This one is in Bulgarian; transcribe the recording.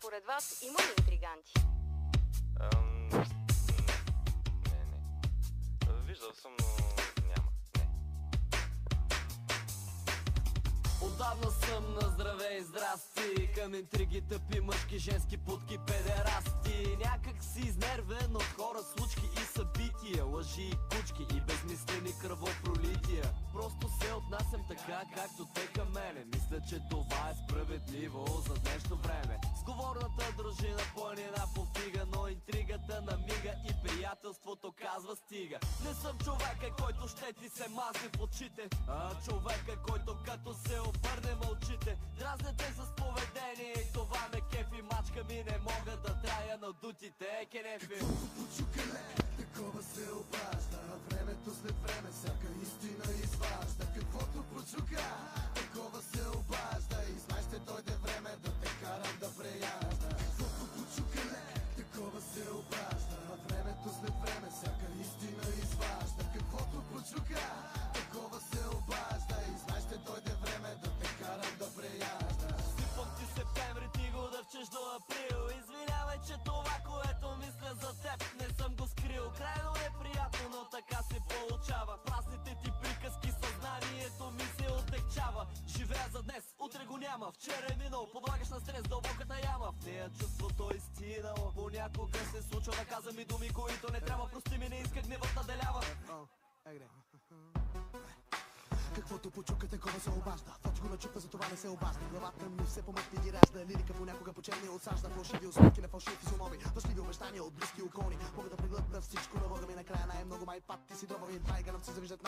Според вас има ли интриганти? Не. Виждал съм, но няма. Не. Отдавна съм на здраве и здрасти. Към интриги, тъпи мъжки, женски путки, педерасти. Някак си изнервен от хора, случки и събития, лъжи и кучки и безмислени кръвопролития. Просто се отнасям така, както те към мене. Мисля, че това е справедливо за днешно време. Сговорната дружина планина повдига, но интригата намига и приятелството казва стига. Не съм човека, който ще ти се мазне в очите, а човека, който като се обърне мълчите. Дразнете с поведение и това ме кефи. Мачка ми не мога да трая надутите кенефи. Каквото почукале, такова се обажда. Времето след време всяка истина изважда. Каквото почука, такова се обажда. И знай ще дойде време да те карам да преяжда. Каквото почукале, такова се обажда. Времето след време всяка истина изважда. Каквото почука, такова се обажда. И знай ще дойде време да те карам да преяжда. Сипам ти септември, ти го дъвчеш до април. Извинявай, че това, което мисля за теб, не съм го скрил. Крайно неприятно, но така се получава. Празните ти приказки, съзнанието ми се отекчава. Живея за днес, утре го няма. Вчера е минал, подлагаш на стрес дълбоката яма. В нея чувството е стинало. Понякога се случва да казвам и думи, които не трябва. Прости ми, не иска гневът наделява. Каквото почука, такова се обажда. В очко начупва, за това не се обажда. Главата ми все по-мътни ги ражда. Лирика понякога по черни отсажда. Фалшиви усмивки на фалшиви физиономи. Лъжливи обещания от близки окони. Мога да преглътна всичко на Бога ми накрая. Най-много май пат, ти си дроба ми. Байганам си завиждат